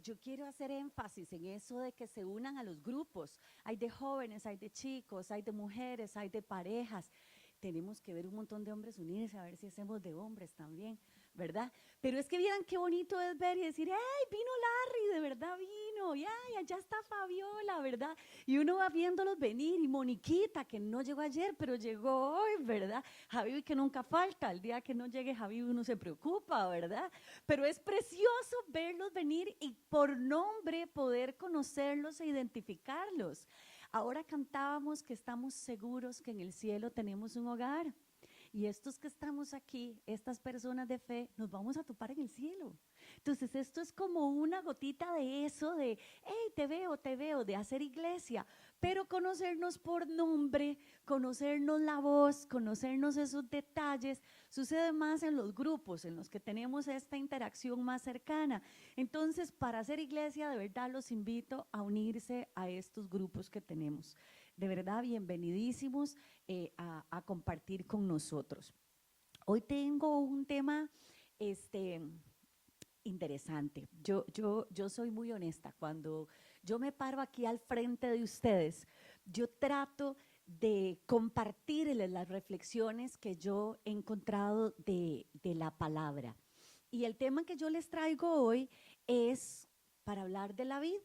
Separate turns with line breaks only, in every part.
yo quiero hacer énfasis en eso de que se unan a los grupos. Hay de jóvenes, hay de chicos, hay de mujeres, hay de parejas. Tenemos que ver un montón de hombres unirse, a ver si hacemos de hombres también, ¿verdad? Pero es que vieran qué bonito es ver y decir, ¡ay, vino Larry! De verdad vino, y ¡ay, allá está Fabiola! ¿Verdad? Y uno va viéndolos venir, y Moniquita, que no llegó ayer, pero llegó hoy, ¿verdad? Javi, que nunca falta, el día que no llegue Javi uno se preocupa, ¿verdad? Pero es precioso verlos venir y por nombre poder conocerlos e identificarlos. Ahora cantábamos que estamos seguros que en el cielo tenemos un hogar. Y estos que estamos aquí, estas personas de fe, nos vamos a topar en el cielo. Entonces, esto es como una gotita de eso, de, hey, te veo, de hacer iglesia, pero conocernos por nombre, conocernos la voz, conocernos esos detalles, sucede más en los grupos en los que tenemos esta interacción más cercana. Entonces, para hacer iglesia, de verdad los invito a unirse a estos grupos que tenemos. De verdad, bienvenidísimos a compartir con nosotros. Hoy tengo un tema interesante. Yo soy muy honesta. Cuando yo me paro aquí al frente de ustedes, yo trato de compartirles las reflexiones que yo he encontrado de la palabra. Y el tema que yo les traigo hoy es para hablar de la vid.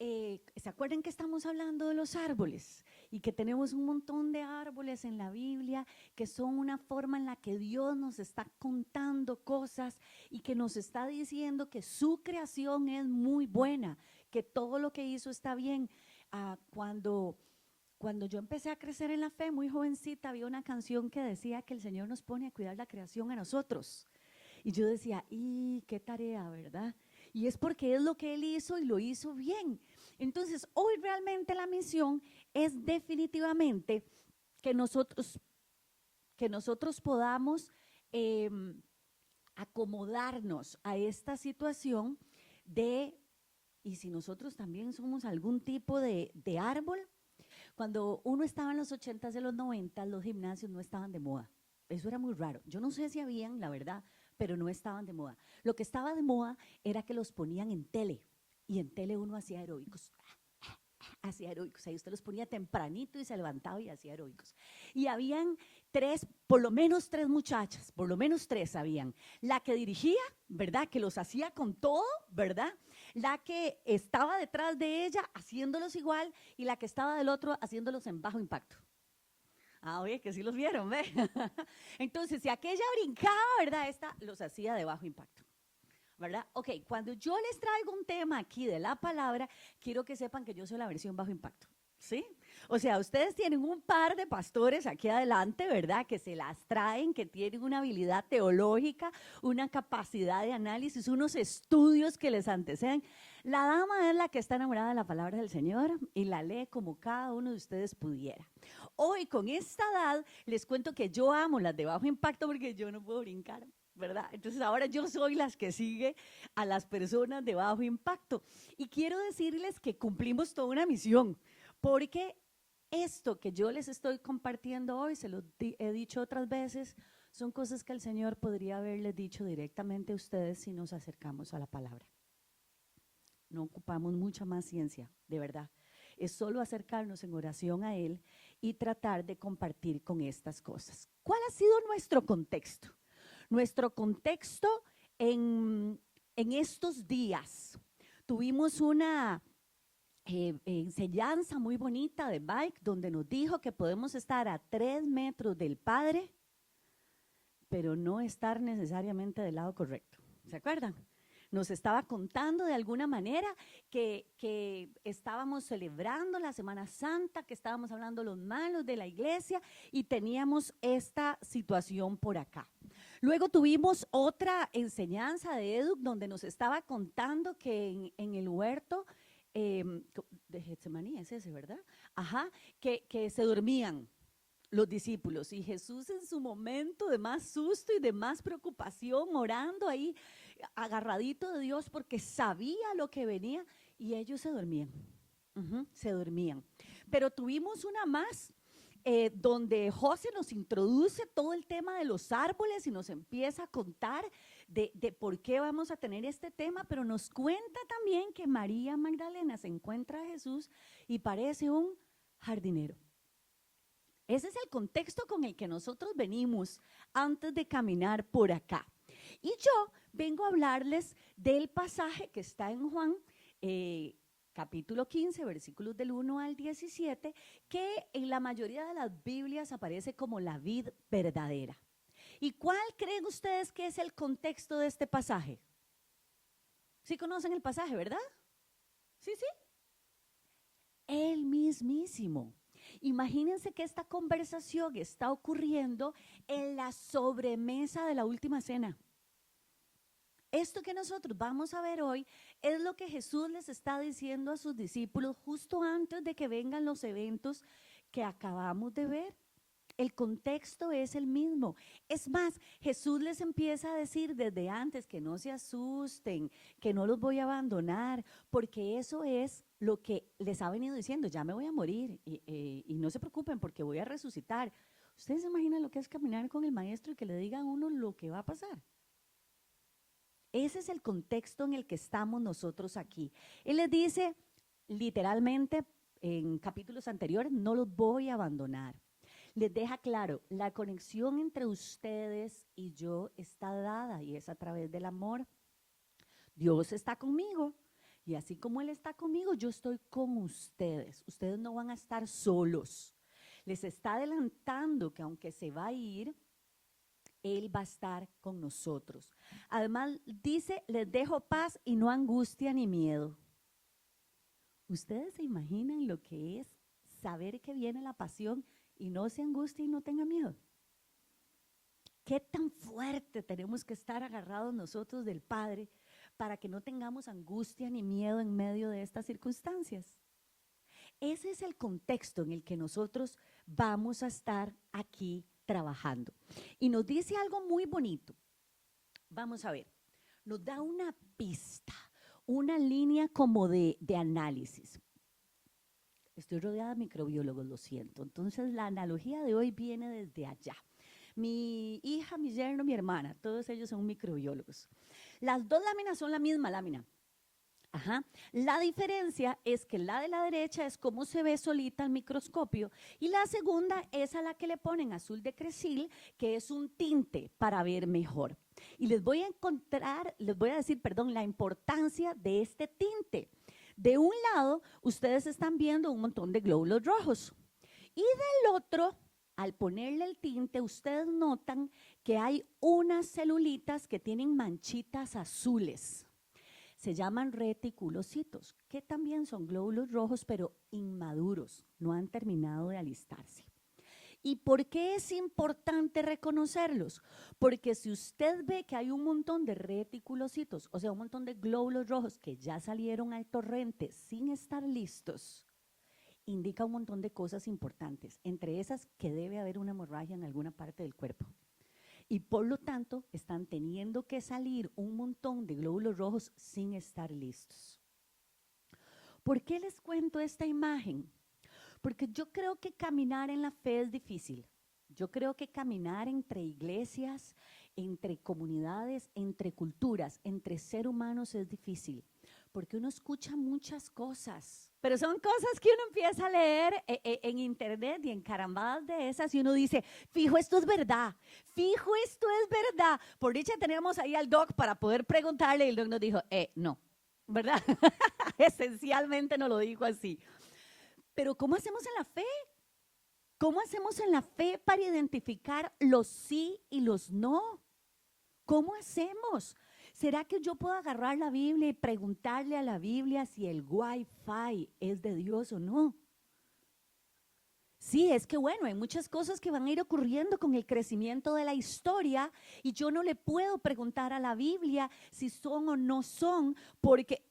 ¿Se acuerdan que estamos hablando de los árboles y que tenemos un montón de árboles en la Biblia que son una forma en la que Dios nos está contando cosas y que nos está diciendo que su creación es muy buena, que todo lo que hizo está bien? Cuando yo empecé a crecer en la fe, muy jovencita, había una canción que decía que el Señor nos pone a cuidar la creación a nosotros. Y yo decía, ¡y qué tarea!, ¿verdad? Y es porque es lo que Él hizo y lo hizo bien. Entonces, hoy realmente la misión es definitivamente que nosotros podamos eh, acomodarnos a esta situación de, y si nosotros también somos algún tipo de árbol. Cuando uno estaba en los 80s y los 90s, los gimnasios no estaban de moda. Eso era muy raro. Yo no sé si habían, la verdad, pero no estaban de moda. Lo que estaba de moda era que los ponían en tele, y en tele uno hacía aeróbicos. Ahí usted los ponía tempranito y se levantaba y hacía aeróbicos. Y habían por lo menos tres muchachas, por lo menos tres habían. La que dirigía, ¿verdad? Que los hacía con todo, ¿verdad? La que estaba detrás de ella haciéndolos igual, y la que estaba del otro haciéndolos en bajo impacto. Oye, que sí los vieron, ¿ve? Entonces, si aquella brincaba, ¿verdad? Esta los hacía de bajo impacto, ¿verdad? Ok, cuando yo les traigo un tema aquí de la palabra, quiero que sepan que yo soy la versión bajo impacto, ¿sí? O sea, ustedes tienen un par de pastores aquí adelante, ¿verdad? Que se las traen, que tienen una habilidad teológica, una capacidad de análisis, unos estudios que les anteceden. La dama es la que está enamorada de la palabra del Señor y la lee como cada uno de ustedes pudiera. Hoy, con esta edad, les cuento que yo amo las de bajo impacto porque yo no puedo brincar, ¿verdad? Entonces ahora yo soy las que sigue a las personas de bajo impacto. Y quiero decirles que cumplimos toda una misión, porque esto que yo les estoy compartiendo hoy, se lo he dicho otras veces, son cosas que el Señor podría haberles dicho directamente a ustedes si nos acercamos a la palabra. No ocupamos mucha más ciencia, de verdad. Es solo acercarnos en oración a Él y tratar de compartir con estas cosas. ¿Cuál ha sido nuestro contexto? Nuestro contexto en estos días. Tuvimos una enseñanza muy bonita de Mike, donde nos dijo que podemos estar a 3 metros del Padre, pero no estar necesariamente del lado correcto. ¿Se acuerdan? Nos estaba contando de alguna manera que estábamos celebrando la Semana Santa, que estábamos hablando los malos de la iglesia y teníamos esta situación por acá. Luego tuvimos otra enseñanza de Edu donde nos estaba contando que en el huerto de Getsemaní, es ese, ¿verdad? Ajá, que se dormían los discípulos y Jesús en su momento de más susto y de más preocupación, orando ahí, agarradito de Dios porque sabía lo que venía, y ellos se dormían, se dormían. Pero tuvimos una más donde José nos introduce todo el tema de los árboles y nos empieza a contar de por qué vamos a tener este tema, pero nos cuenta también que María Magdalena se encuentra a Jesús y parece un jardinero. Ese es el contexto con el que nosotros venimos antes de caminar por acá. Y yo vengo a hablarles del pasaje que está en Juan, capítulo 15, versículos del 1 al 17, que en la mayoría de las Biblias aparece como la vid verdadera. ¿Y cuál creen ustedes que es el contexto de este pasaje? ¿Sí conocen el pasaje, verdad? Sí, sí. El mismísimo. Imagínense que esta conversación está ocurriendo en la sobremesa de la última cena. Esto que nosotros vamos a ver hoy es lo que Jesús les está diciendo a sus discípulos justo antes de que vengan los eventos que acabamos de ver. El contexto es el mismo. Es más, Jesús les empieza a decir desde antes que no se asusten, que no los voy a abandonar, porque eso es lo que les ha venido diciendo, ya me voy a morir y no se preocupen porque voy a resucitar. ¿Ustedes se imaginan lo que es caminar con el maestro y que le diga a uno lo que va a pasar? Ese es el contexto en el que estamos nosotros aquí. Él les dice literalmente en capítulos anteriores, no los voy a abandonar. Les deja claro, la conexión entre ustedes y yo está dada y es a través del amor. Dios está conmigo y así como Él está conmigo, yo estoy con ustedes. Ustedes no van a estar solos. Les está adelantando que aunque se va a ir, Él va a estar con nosotros. Además dice, les dejo paz y no angustia ni miedo. ¿Ustedes se imaginan lo que es saber que viene la pasión y no se angustie y no tenga miedo? ¿Qué tan fuerte tenemos que estar agarrados nosotros del Padre para que no tengamos angustia ni miedo en medio de estas circunstancias? Ese es el contexto en el que nosotros vamos a estar aquí trabajando. Y nos dice algo muy bonito. Vamos a ver, nos da una pista, una línea como de análisis. Estoy rodeada de microbiólogos, lo siento. Entonces la analogía de hoy viene desde allá. Mi hija, mi yerno, mi hermana, todos ellos son microbiólogos. Las dos láminas son la misma lámina. Ajá. La diferencia es que la de la derecha es como se ve solita al microscopio y la segunda es a la que le ponen azul de cresil, que es un tinte para ver mejor. Y les voy a decir, la importancia de este tinte. De un lado, ustedes están viendo un montón de glóbulos rojos y del otro, al ponerle el tinte, ustedes notan que hay unas celulitas que tienen manchitas azules. Se llaman reticulocitos, que también son glóbulos rojos, pero inmaduros, no han terminado de alistarse. ¿Y por qué es importante reconocerlos? Porque si usted ve que hay un montón de reticulocitos, o sea, un montón de glóbulos rojos que ya salieron al torrente sin estar listos, indica un montón de cosas importantes, entre esas que debe haber una hemorragia en alguna parte del cuerpo. Y por lo tanto, están teniendo que salir un montón de glóbulos rojos sin estar listos. ¿Por qué les cuento esta imagen? Porque yo creo que caminar en la fe es difícil. Yo creo que caminar entre iglesias, entre comunidades, entre culturas, entre seres humanos es difícil. Porque uno escucha muchas cosas, pero son cosas que uno empieza a leer en internet y en carambadas de esas y uno dice, fijo, esto es verdad, fijo, esto es verdad. Por dicha tenemos ahí al doc para poder preguntarle y el doc nos dijo, no, ¿verdad? Esencialmente nos lo dijo así. Pero ¿cómo hacemos en la fe? ¿Cómo hacemos en la fe para identificar los sí y los no? ¿Cómo hacemos? ¿Será que yo puedo agarrar la Biblia y preguntarle a la Biblia si el Wi-Fi es de Dios o no? Sí, es que bueno, hay muchas cosas que van a ir ocurriendo con el crecimiento de la historia y yo no le puedo preguntar a la Biblia si son o no son porque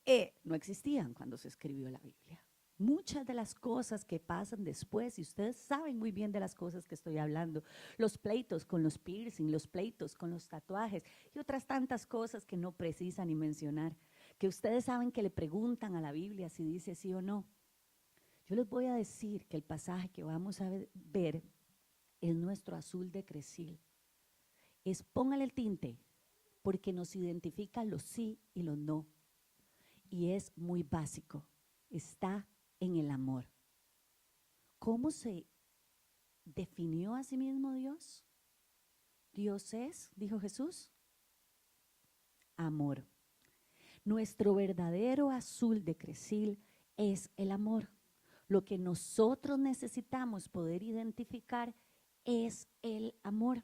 no existían cuando se escribió la Biblia. Muchas de las cosas que pasan después, y ustedes saben muy bien de las cosas que estoy hablando, los pleitos con los piercing, los pleitos con los tatuajes y otras tantas cosas que no precisan ni mencionar, que ustedes saben que le preguntan a la Biblia si dice sí o no. Yo les voy a decir que el pasaje que vamos a ver es nuestro azul de cresil. Es póngale el tinte porque nos identifica los sí y los no. Y es muy básico, está en el amor. ¿Cómo se definió a sí mismo Dios? Dios es, dijo Jesús, amor. Nuestro verdadero azul de Cresil es el amor. Lo que nosotros necesitamos poder identificar es el amor.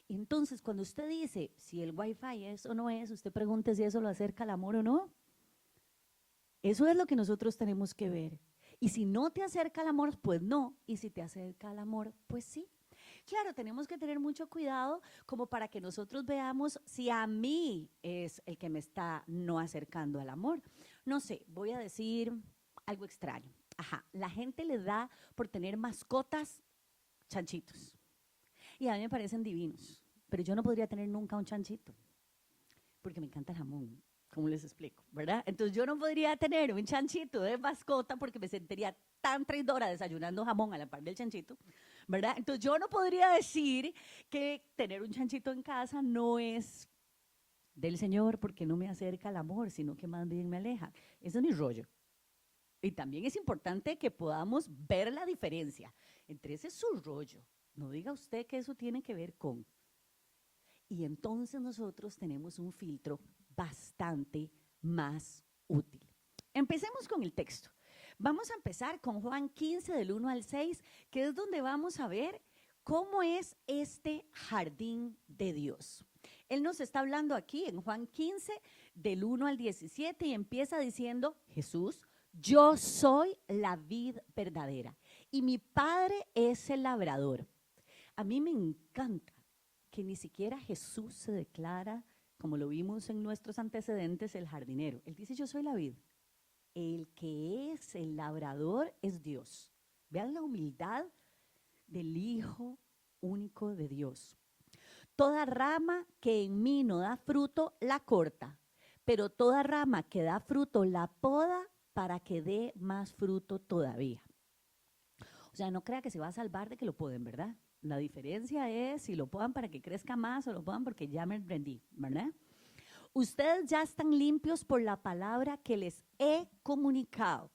Entonces, cuando usted dice si el Wi-Fi es o no es, usted pregunte si eso lo acerca al amor o no. Eso es lo que nosotros tenemos que ver. Y si no te acerca al amor, pues no. Y si te acerca al amor, pues sí. Claro, tenemos que tener mucho cuidado como para que nosotros veamos si a mí es el que me está no acercando al amor. No sé, voy a decir algo extraño. Ajá, la gente le da por tener mascotas chanchitos. Y a mí me parecen divinos, pero yo no podría tener nunca un chanchito, porque me encanta el jamón. ¿Cómo les explico? ¿Verdad? Entonces yo no podría tener un chanchito de mascota porque me sentiría tan traidora desayunando jamón a la par del chanchito, ¿verdad? Entonces yo no podría decir que tener un chanchito en casa no es del Señor porque no me acerca al amor, sino que más bien me aleja. Ese es mi rollo. Y también es importante que podamos ver la diferencia entre ese su rollo. No diga usted que eso tiene que ver con. Y entonces nosotros tenemos un filtro bastante más útil. Empecemos con el texto. Vamos a empezar con Juan 15 del 1 al 6, que es donde vamos a ver cómo es este jardín de Dios. Él nos está hablando aquí en Juan 15 del 1 al 17 y empieza diciendo, Jesús, yo soy la vid verdadera y mi Padre es el labrador. A mí me encanta que ni siquiera Jesús se declara, como lo vimos en nuestros antecedentes, el jardinero. Él dice, yo soy la vid. El que es el labrador es Dios. Vean la humildad del Hijo único de Dios. Toda rama que en mí no da fruto, la corta, pero toda rama que da fruto, la poda para que dé más fruto todavía. O sea, no crea que se va a salvar de que lo poden, ¿verdad? La diferencia es si lo podan para que crezca más o lo podan porque ya me rendí, ¿verdad? Ustedes ya están limpios por la palabra que les he comunicado.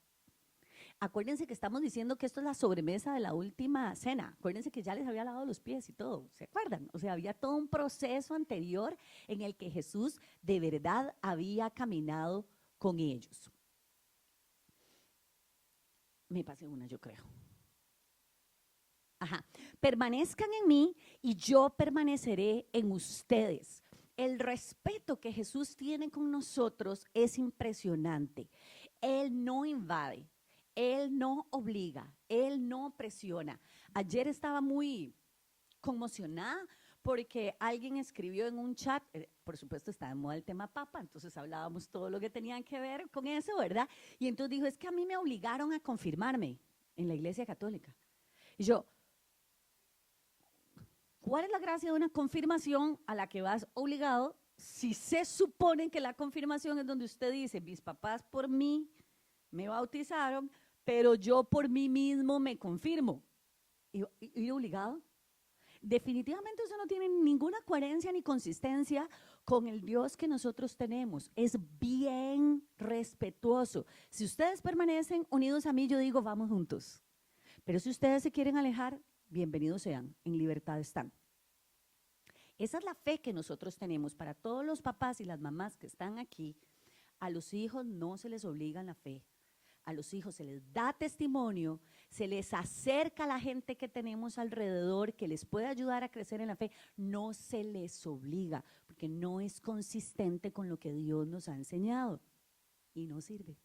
Acuérdense que estamos diciendo que esto es la sobremesa de la última cena. Acuérdense que ya les había lavado los pies y todo. ¿Se acuerdan? O sea, había todo un proceso anterior en el que Jesús de verdad había caminado con ellos. Me pasé una, yo creo. Ajá. Permanezcan en mí y yo permaneceré en ustedes. El respeto que Jesús tiene con nosotros es impresionante. Él no invade, Él no obliga, Él no presiona. Ayer estaba muy conmocionada porque alguien escribió en un chat, por supuesto está de moda el tema papa, entonces hablábamos todo lo que tenía que ver con eso, ¿verdad? Y entonces dijo, es que a mí me obligaron a confirmarme en la Iglesia Católica. Y yo, ¿cuál es la gracia de una confirmación a la que vas obligado si se supone que la confirmación es donde usted dice, mis papás por mí me bautizaron, pero yo por mí mismo me confirmo? ¿Ir obligado? Definitivamente eso no tiene ninguna coherencia ni consistencia con el Dios que nosotros tenemos. Es bien respetuoso. Si ustedes permanecen unidos a mí, yo digo, vamos juntos. Pero si ustedes se quieren alejar, bienvenidos sean, en libertad están. Esa es la fe que nosotros tenemos. Para todos los papás y las mamás que están aquí, a los hijos no se les obliga la fe. A los hijos se les da testimonio, se les acerca a la gente que tenemos alrededor que les puede ayudar a crecer en la fe. No se les obliga, porque no es consistente con lo que Dios nos ha enseñado. Y no sirve.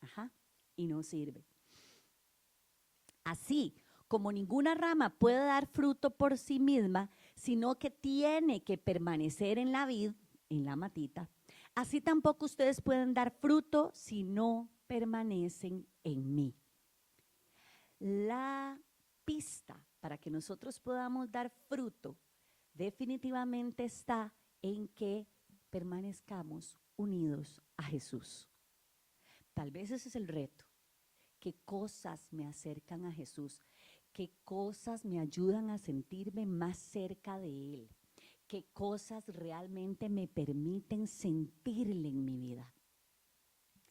Ajá, y no sirve. Así como ninguna rama puede dar fruto por sí misma, sino que tiene que permanecer en la vid, en la matita, así tampoco ustedes pueden dar fruto si no permanecen en mí. La pista para que nosotros podamos dar fruto definitivamente está en que permanezcamos unidos a Jesús. Tal vez ese es el reto. ¿Qué cosas me acercan a Jesús? ¿Qué cosas me ayudan a sentirme más cerca de Él? qué cosas realmente me permiten sentirle en mi vida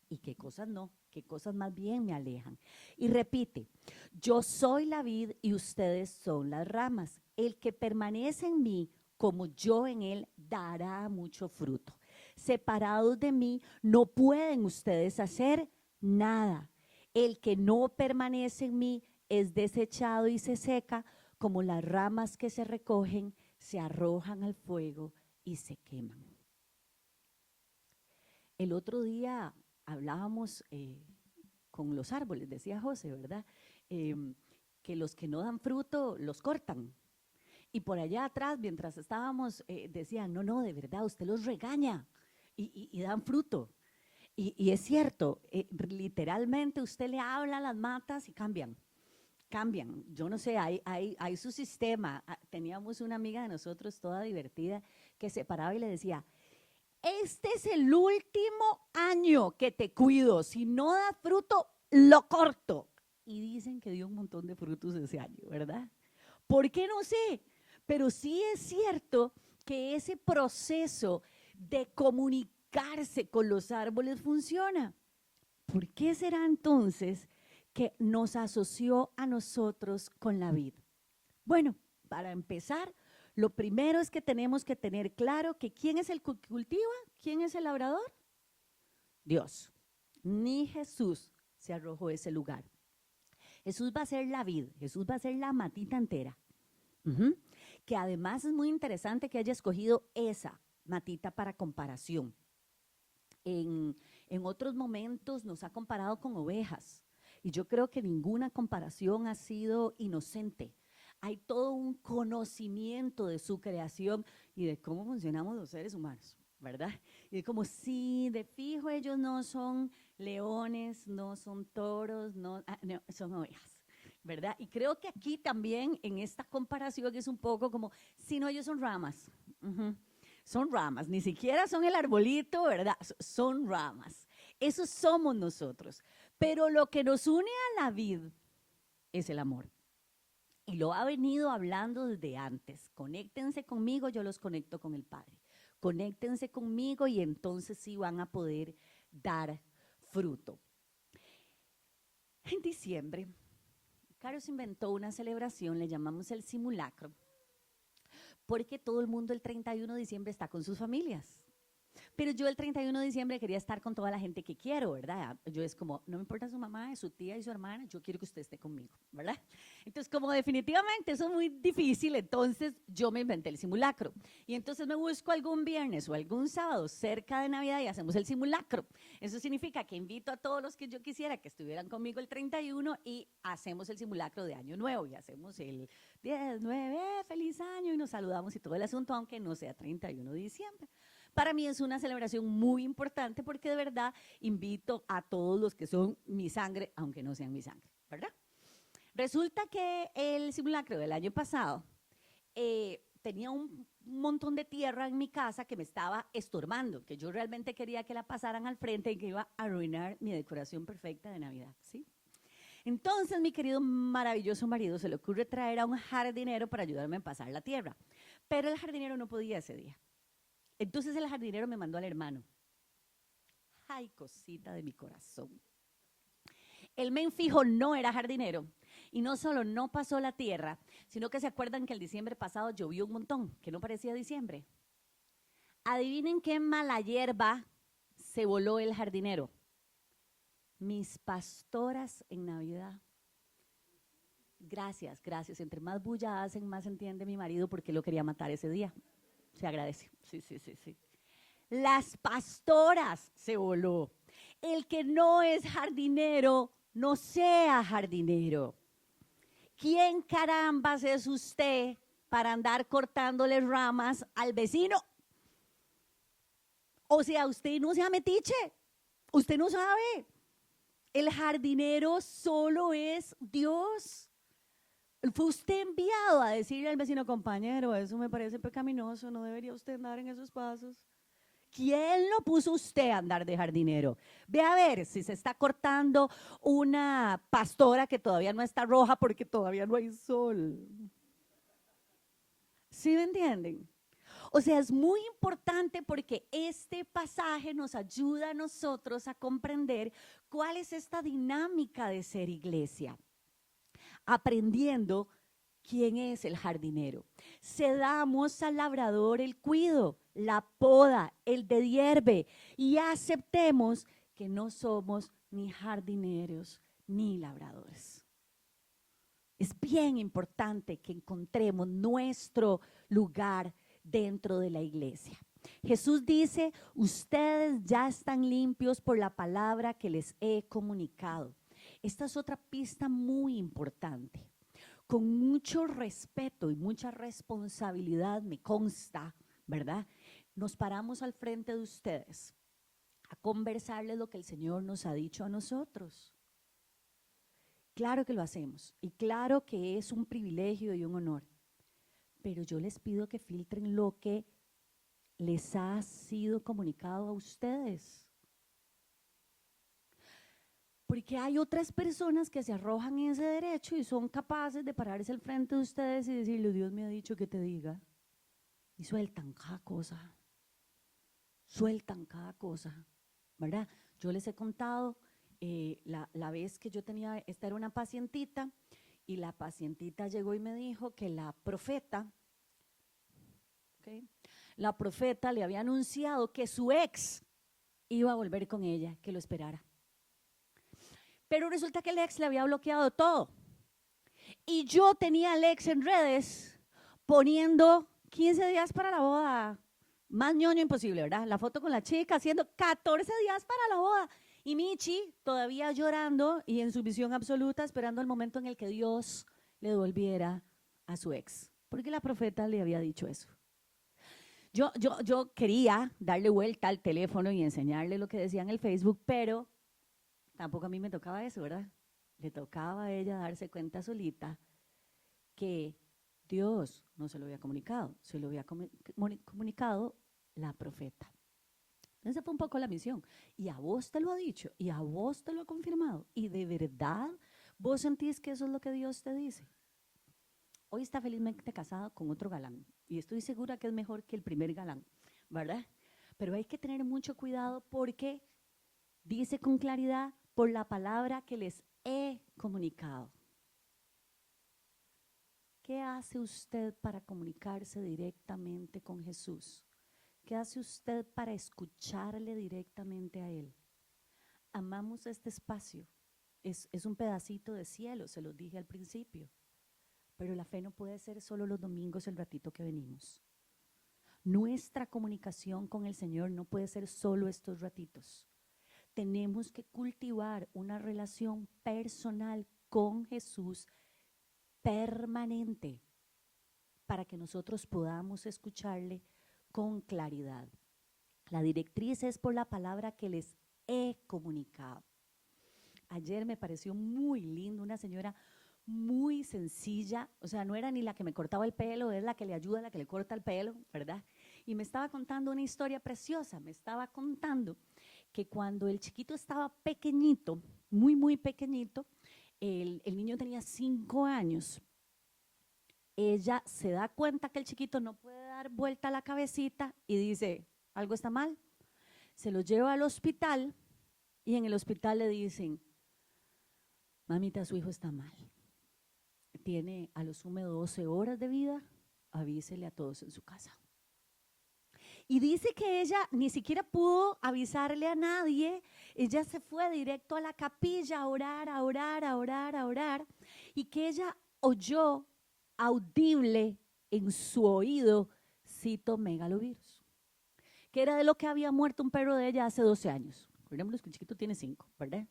y qué cosas no, qué cosas más bien me alejan. Y repite, yo soy la vid y ustedes son las ramas. El que permanece en mí, como yo en él, dará mucho fruto. Separados de mí, no pueden ustedes hacer nada. El que no permanece en mí es desechado y se seca, como las ramas que se recogen, se arrojan al fuego y se queman. El otro día hablábamos con los árboles, decía José, ¿verdad? Que los que no dan fruto los cortan. Y por allá atrás, mientras estábamos, decían, no, de verdad, usted los regaña y dan fruto. Y es cierto, literalmente usted le habla a las matas y cambian. Yo no sé, hay su sistema. Teníamos una amiga de nosotros toda divertida que se paraba y le decía, este es el último año que te cuido, si no da fruto, lo corto. Y dicen que dio un montón de frutos ese año, ¿verdad? ¿Por qué? No sé, pero sí es cierto que ese proceso de comunicarse con los árboles funciona. ¿Por qué será entonces que nos asoció a nosotros con la vid? Bueno, para empezar, lo primero es que tenemos que tener claro que ¿quién es el que cultiva? ¿Quién es el labrador? Dios. Ni Jesús se arrojó a ese lugar. Jesús va a ser la vid, Jesús va a ser la matita entera. Que además es muy interesante que haya escogido esa matita para comparación. En otros momentos nos ha comparado con ovejas y yo creo que ninguna comparación ha sido inocente. Hay todo un conocimiento de su creación y de cómo funcionamos los seres humanos, ¿verdad? Y como sí, de fijo ellos no son leones, no son toros, no, son ovejas, ¿verdad? Y creo que aquí también en esta comparación es un poco como, si no, ellos son ramas. Son ramas, ni siquiera son el arbolito, ¿verdad? Son ramas. Eso somos nosotros. Pero lo que nos une a la vid es el amor. Y lo ha venido hablando desde antes. Conéctense conmigo, yo los conecto con el Padre. Conéctense conmigo y entonces sí van a poder dar fruto. En diciembre, Carlos inventó una celebración, le llamamos el simulacro, porque todo el mundo el 31 de diciembre está con sus familias. Pero yo el 31 de diciembre quería estar con toda la gente que quiero, ¿verdad? Yo es como, no me importa su mamá, su tía y su hermana, yo quiero que usted esté conmigo, ¿verdad? Entonces, como definitivamente eso es muy difícil, entonces yo me inventé el simulacro. Y entonces me busco algún viernes o algún sábado cerca de Navidad y hacemos el simulacro. Eso significa que invito a todos los que yo quisiera que estuvieran conmigo el 31 y hacemos el simulacro de Año Nuevo y hacemos el 10, 9, feliz año y nos saludamos y todo el asunto, aunque no sea 31 de diciembre. Para mí es una celebración muy importante porque de verdad invito a todos los que son mi sangre, aunque no sean mi sangre, ¿verdad? Resulta que el simulacro del año pasado tenía un montón de tierra en mi casa que me estaba estorbando, que yo realmente quería que la pasaran al frente y que iba a arruinar mi decoración perfecta de Navidad, ¿sí? Entonces, mi querido maravilloso marido se le ocurre traer a un jardinero para ayudarme a pasar la tierra, pero el jardinero no podía ese día. Entonces el jardinero me mandó al hermano. Ay, cosita de mi corazón. El men fijo no era jardinero y no solo no pasó la tierra, sino que se acuerdan que el diciembre pasado llovió un montón, que no parecía diciembre. Adivinen qué mala hierba se voló el jardinero. Mis pastoras en Navidad. Gracias, gracias. Entre más bulla hacen, más entiende mi marido porque lo quería matar ese día. Se agradece. Sí. Las pastoras se voló. El que no es jardinero, no sea jardinero. ¿Quién carambas es usted para andar cortándole ramas al vecino? O sea, usted no sea metiche. Usted no sabe. El jardinero solo es Dios. Fue usted enviado a decirle al vecino, compañero, eso me parece pecaminoso, no debería usted andar en esos pasos. ¿Quién lo puso usted a andar de jardinero? Ve a ver si se está cortando una pastora que todavía no está roja porque todavía no hay sol. ¿Sí me entienden? O sea, es muy importante porque este pasaje nos ayuda a nosotros a comprender cuál es esta dinámica de ser iglesia, aprendiendo quién es el jardinero. Cedamos al labrador el cuido, la poda, el deshierve y aceptemos que no somos ni jardineros ni labradores. Es bien importante que encontremos nuestro lugar dentro de la iglesia. Jesús dice, ustedes ya están limpios por la palabra que les he comunicado. Esta es otra pista muy importante. Con mucho respeto y mucha responsabilidad, me consta, ¿verdad? Nos paramos al frente de ustedes a conversarles lo que el Señor nos ha dicho a nosotros. Claro que lo hacemos y claro que es un privilegio y un honor, pero yo les pido que filtren lo que les ha sido comunicado a ustedes. Porque hay otras personas que se arrojan ese derecho y son capaces de pararse al frente de ustedes y decirle, Dios me ha dicho que te diga. Y sueltan cada cosa, ¿verdad? Yo les he contado la vez que yo tenía, esta era una pacientita, y la pacientita llegó y me dijo que la profeta le había anunciado que su ex iba a volver con ella, que lo esperara. Pero resulta que el ex le había bloqueado todo. Y yo tenía al ex en redes poniendo 15 días para la boda. Más ñoño imposible, ¿verdad? La foto con la chica haciendo 14 días para la boda. Y Michi todavía llorando y en su visión absoluta esperando el momento en el que Dios le devolviera a su ex. Porque la profeta le había dicho eso. Yo quería darle vuelta al teléfono y enseñarle lo que decía en el Facebook, pero tampoco a mí me tocaba eso, ¿verdad? Le tocaba a ella darse cuenta solita que Dios no se lo había comunicado, se lo había comunicado la profeta. Esa fue un poco la misión. Y a vos te lo ha dicho, y a vos te lo ha confirmado. Y de verdad, vos sentís que eso es lo que Dios te dice. Hoy está felizmente casado con otro galán. Y estoy segura que es mejor que el primer galán, ¿verdad? Pero hay que tener mucho cuidado porque dice con claridad, por la palabra que les he comunicado. ¿Qué hace usted para comunicarse directamente con Jesús? ¿Qué hace usted para escucharle directamente a Él? Amamos este espacio. Es un pedacito de cielo, se lo dije al principio. Pero la fe no puede ser solo los domingos, el ratito que venimos. Nuestra comunicación con el Señor no puede ser solo estos ratitos. Tenemos que cultivar una relación personal con Jesús permanente para que nosotros podamos escucharle con claridad. La directriz es por la palabra que les he comunicado. Ayer me pareció muy lindo, una señora muy sencilla, o sea, no era ni la que me cortaba el pelo, es la que le ayuda, la que le corta el pelo, ¿verdad? Y me estaba contando una historia preciosa, me estaba contando que cuando el chiquito estaba pequeñito, muy pequeñito, el niño tenía 5 años, ella se da cuenta que el chiquito no puede dar vuelta a la cabecita y dice, algo está mal, se lo lleva al hospital y en el hospital le dicen, mamita, su hijo está mal. Tiene a lo sumo 12 horas de vida, avísele a todos en su casa. Y dice que ella ni siquiera pudo avisarle a nadie, ella se fue directo a la capilla a orar, y que ella oyó audible en su oído citomegalovirus, que era de lo que había muerto un perro de ella hace 12 años. Recordemos que el chiquito tiene 5, ¿verdad?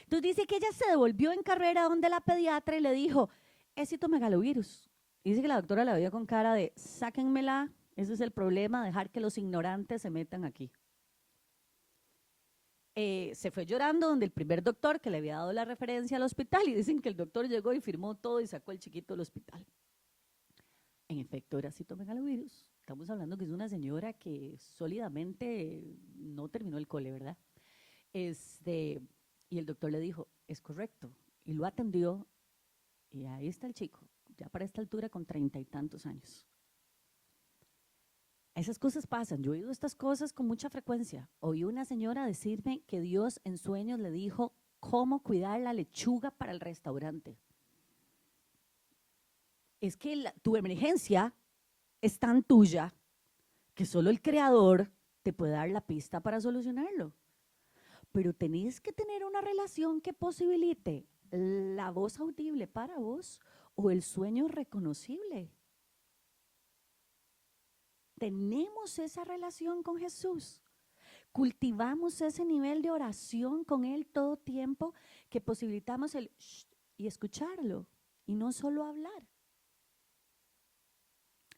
Entonces dice que ella se devolvió en carrera donde la pediatra y le dijo, es citomegalovirus. Y dice que la doctora la veía con cara de, sáquenmela, ese es el problema, dejar que los ignorantes se metan aquí. Se fue llorando donde el primer doctor que le había dado la referencia al hospital y dicen que el doctor llegó y firmó todo y sacó al chiquito del hospital. En efecto, era citomegalovirus. Estamos hablando que es una señora que sólidamente no terminó el cole, ¿verdad? Y el doctor le dijo, es correcto. Y lo atendió y ahí está el chico, ya para esta altura con 30 y tantos años. Esas cosas pasan. Yo he oído estas cosas con mucha frecuencia. Oí una señora decirme que Dios en sueños le dijo cómo cuidar la lechuga para el restaurante. Es que tu emergencia es tan tuya que solo el Creador te puede dar la pista para solucionarlo. Pero tenés que tener una relación que posibilite la voz audible para vos o el sueño reconocible. Tenemos esa relación con Jesús. Cultivamos ese nivel de oración con Él todo tiempo que posibilitamos el y escucharlo y no solo hablar.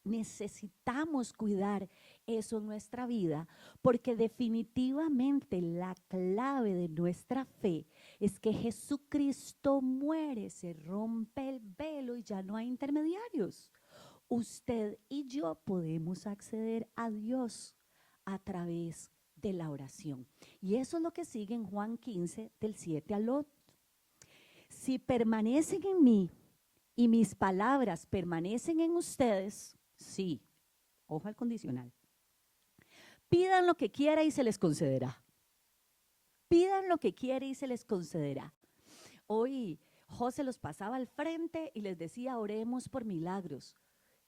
Necesitamos cuidar eso en nuestra vida porque definitivamente la clave de nuestra fe es que Jesucristo muere, se rompe el velo y ya no hay intermediarios. Usted y yo podemos acceder a Dios a través de la oración. Y eso es lo que sigue en Juan 15, del 7 al 8. Si permanecen en mí y mis palabras permanecen en ustedes, sí, ojo al condicional, pidan lo que quiera y se les concederá. Pidan lo que quiera y se les concederá. Hoy José los pasaba al frente y les decía, oremos por milagros.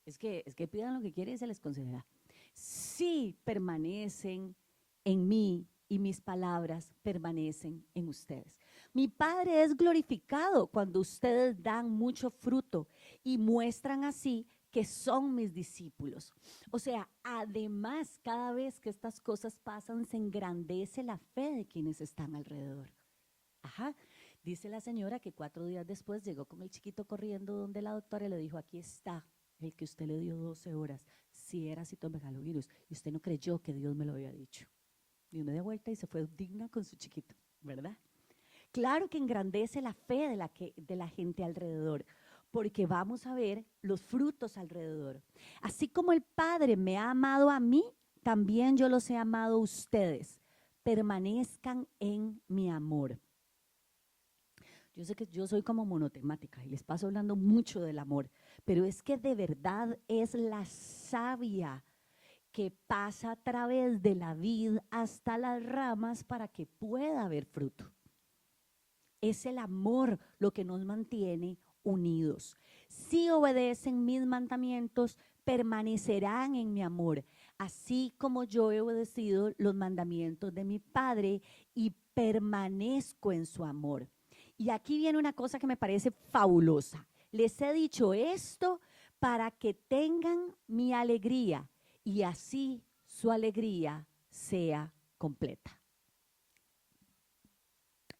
Es que pidan lo que quieren y se les concederá. Si permanecen en mí y mis palabras permanecen en ustedes. Mi Padre es glorificado cuando ustedes dan mucho fruto y muestran así que son mis discípulos. O sea, además, cada vez que estas cosas pasan, se engrandece la fe de quienes están alrededor. Ajá. Dice la señora que 4 días después llegó con el chiquito corriendo donde la doctora y le dijo, aquí está el que usted le dio 12 horas, si era citomegalovirus, y usted no creyó que Dios me lo había dicho. Dio media vuelta y se fue digna con su chiquito, ¿verdad? Claro que engrandece la fe de la gente alrededor, porque vamos a ver los frutos alrededor. Así como el Padre me ha amado a mí, también yo los he amado a ustedes. Permanezcan en mi amor. Yo sé que yo soy como monotemática y les paso hablando mucho del amor, pero es que de verdad es la savia que pasa a través de la vid hasta las ramas para que pueda haber fruto. Es el amor lo que nos mantiene unidos. Si obedecen mis mandamientos, permanecerán en mi amor, así como yo he obedecido los mandamientos de mi Padre y permanezco en su amor. Y aquí viene una cosa que me parece fabulosa. Les he dicho esto para que tengan mi alegría y así su alegría sea completa.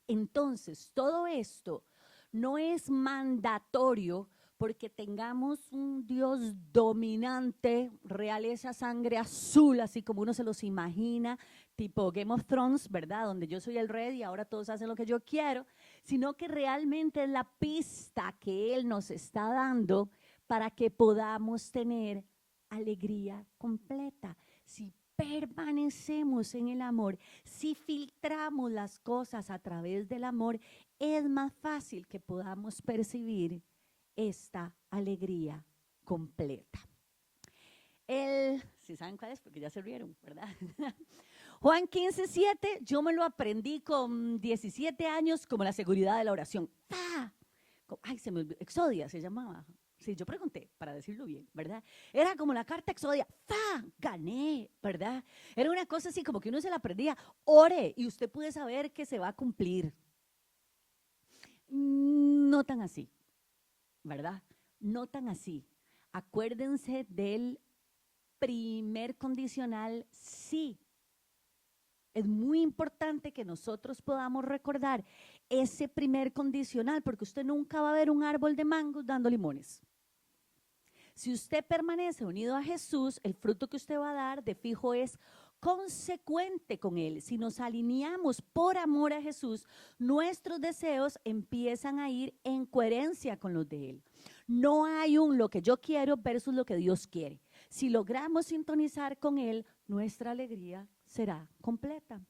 Entonces, todo esto no es mandatorio porque tengamos un Dios dominante, realeza sangre azul, así como uno se los imagina, tipo Game of Thrones, ¿verdad? Donde yo soy el rey y ahora todos hacen lo que yo quiero, sino que realmente es la pista que Él nos está dando para que podamos tener alegría completa. Si permanecemos en el amor, si filtramos las cosas a través del amor, es más fácil que podamos percibir esta alegría completa. Si saben cuál es, porque ya se rieron, ¿verdad? Juan 15, 7, yo me lo aprendí con 17 años como la seguridad de la oración. ¡Pah! Ay, se me olvidó, Exodia se llamaba. Sí, yo pregunté para decirlo bien, ¿verdad? Era como la carta Exodia, ¡fa! Gané, ¿verdad? Era una cosa así como que uno se la aprendía, ore y usted puede saber que se va a cumplir. No tan así, ¿verdad? No tan así. Acuérdense del primer condicional, sí. Es muy importante que nosotros podamos recordar ese primer condicional, porque usted nunca va a ver un árbol de mangos dando limones. Si usted permanece unido a Jesús, el fruto que usted va a dar de fijo es consecuente con Él. Si nos alineamos por amor a Jesús, nuestros deseos empiezan a ir en coherencia con los de Él. No hay un lo que yo quiero versus lo que Dios quiere. Si logramos sintonizar con Él, nuestra alegría será completa.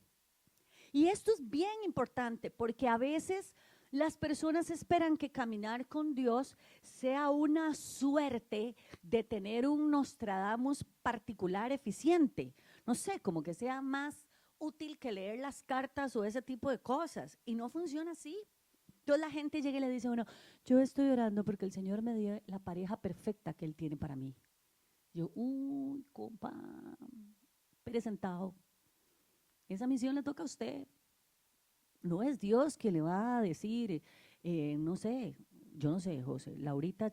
Y esto es bien importante porque a veces Las personas esperan que caminar con Dios sea una suerte de tener un Nostradamus particular eficiente. No sé, como que sea más útil que leer las cartas o ese tipo de cosas. Y no funciona así. Entonces la gente llega y le dice a uno, yo estoy orando porque el Señor me dio la pareja perfecta que Él tiene para mí. Yo, uy, compa, presentado. Esa misión le toca a usted. No es Dios que le va a decir, no sé, yo no sé, José. Laurita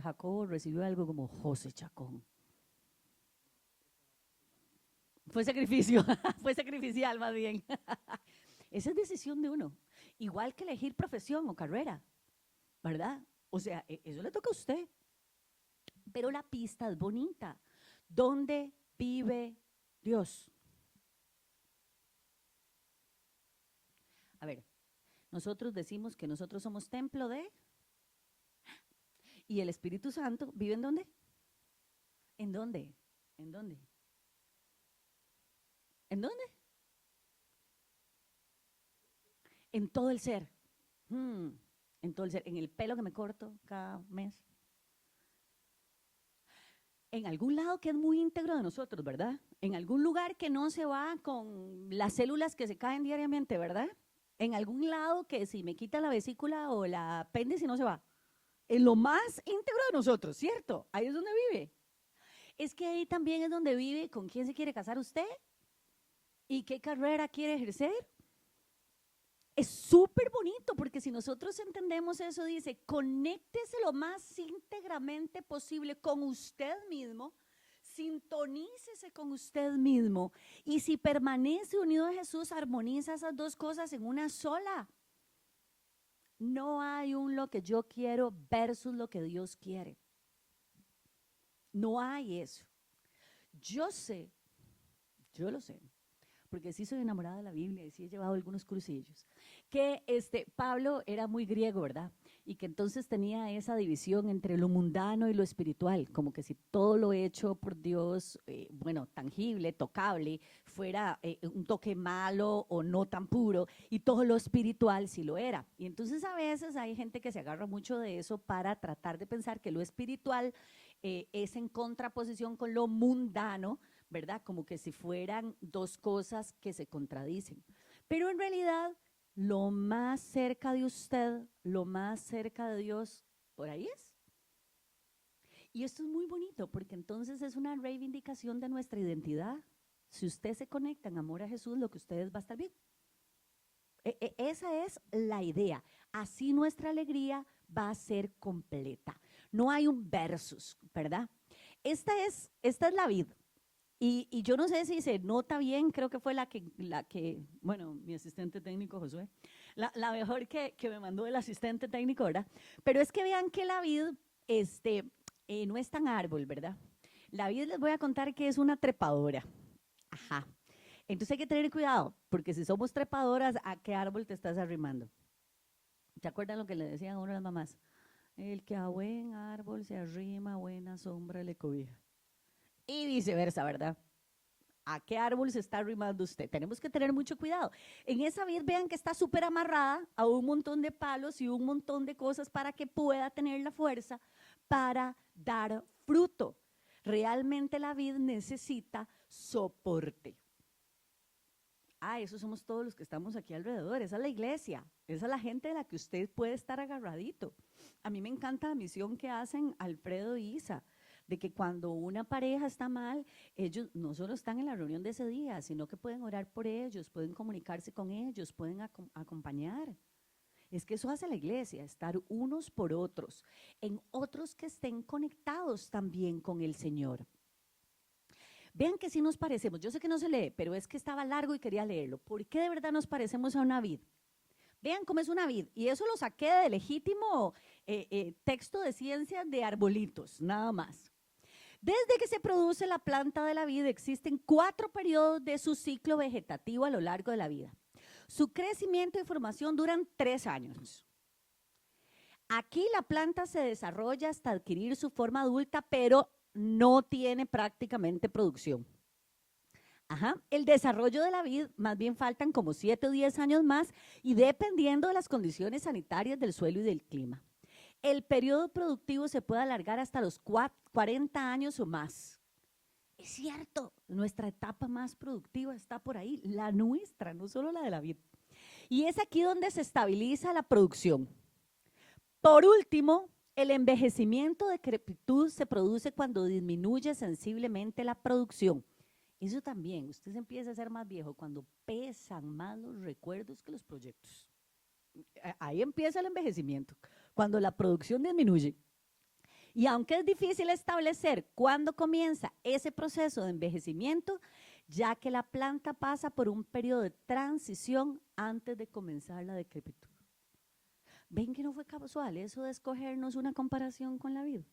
Jacobo recibió algo como José Chacón. Fue sacrificio, fue sacrificial más bien. Esa es decisión de uno. Igual que elegir profesión o carrera, ¿verdad? O sea, eso le toca a usted. Pero la pista es bonita. ¿Dónde vive Dios? A ver, nosotros decimos que nosotros somos templo de... ¿Y el Espíritu Santo vive en dónde? ¿En dónde? ¿En dónde? ¿En dónde? En todo el ser. En todo el ser. En el pelo que me corto cada mes. En algún lado que es muy íntegro de nosotros, ¿verdad? En algún lugar que no se va con las células que se caen diariamente, ¿verdad? En algún lado que si me quita la vesícula o la apéndice no se va. En lo más íntegro de nosotros, ¿cierto? Ahí es donde vive. Es que ahí también es donde vive con quién se quiere casar usted y qué carrera quiere ejercer. Es súper bonito porque si nosotros entendemos eso, dice, conéctese lo más íntegramente posible con usted mismo, sintonícese con usted mismo y si permanece unido a Jesús, armoniza esas dos cosas en una sola. No hay un lo que yo quiero versus lo que Dios quiere. No hay eso. Yo sé, yo lo sé, porque sí soy enamorada de la Biblia y sí he llevado algunos crucillos, que Pablo era muy griego, ¿verdad? Y que entonces tenía esa división entre lo mundano y lo espiritual, como que si todo lo hecho por Dios, bueno, tangible, tocable, fuera un toque malo o no tan puro, y todo lo espiritual sí lo era. Y entonces a veces hay gente que se agarra mucho de eso para tratar de pensar que lo espiritual es en contraposición con lo mundano, ¿verdad? Como que si fueran dos cosas que se contradicen. Pero en realidad, lo más cerca de usted, lo más cerca de Dios, por ahí es. Y esto es muy bonito porque entonces es una reivindicación de nuestra identidad. Si usted se conecta en amor a Jesús, lo que ustedes va a estar bien. Esa es la idea. Así nuestra alegría va a ser completa. No hay un versus, ¿verdad? Esta es la vida. Y yo no sé si se nota bien, creo que fue la que bueno, mi asistente técnico, Josué, la mejor que me mandó el asistente técnico, ¿verdad? Pero es que vean que la vid no es tan árbol, ¿verdad? La vid les voy a contar que es una trepadora. Ajá. Entonces hay que tener cuidado, porque si somos trepadoras, ¿a qué árbol te estás arrimando? ¿Se acuerdan lo que le decían a uno las mamás? El que a buen árbol se arrima, buena sombra le cobija. Y viceversa, ¿verdad? ¿A qué árbol se está arrimando usted? Tenemos que tener mucho cuidado. En esa vid vean que está súper amarrada a un montón de palos y un montón de cosas para que pueda tener la fuerza para dar fruto. Realmente la vid necesita soporte. Esos somos todos los que estamos aquí alrededor. Esa es la iglesia. Esa es la gente de la que usted puede estar agarradito. A mí me encanta la misión que hacen Alfredo y Isa, de que cuando una pareja está mal, ellos no solo están en la reunión de ese día, sino que pueden orar por ellos, pueden comunicarse con ellos, pueden acompañar. Es que eso hace la iglesia, estar unos por otros, en otros que estén conectados también con el Señor. Vean que sí nos parecemos. Yo sé que no se lee, pero es que estaba largo y quería leerlo. ¿Por qué de verdad nos parecemos a una vid? Vean cómo es una vid. Y eso lo saqué de legítimo texto de ciencias de arbolitos, nada más. Desde que se produce la planta de la vid, existen 4 periodos de su ciclo vegetativo a lo largo de la vida. Su crecimiento y formación duran 3 años. Aquí la planta se desarrolla hasta adquirir su forma adulta, pero no tiene prácticamente producción. Ajá. El desarrollo de la vid, más bien faltan como 7 o 10 años más y dependiendo de las condiciones sanitarias del suelo y del clima. El periodo productivo se puede alargar hasta los 40 años o más. Es cierto, nuestra etapa más productiva está por ahí, la nuestra, no solo la de la vid. Y es aquí donde se estabiliza la producción. Por último, el envejecimiento de decrepitud se produce cuando disminuye sensiblemente la producción. Eso también, usted se empieza a ser más viejo cuando pesan más los recuerdos que los proyectos. Ahí empieza el envejecimiento, cuando la producción disminuye. Y aunque es difícil establecer cuándo comienza ese proceso de envejecimiento, ya que la planta pasa por un periodo de transición antes de comenzar la decrepitud. ¿Ven que no fue casual eso de escogernos una comparación con la vida?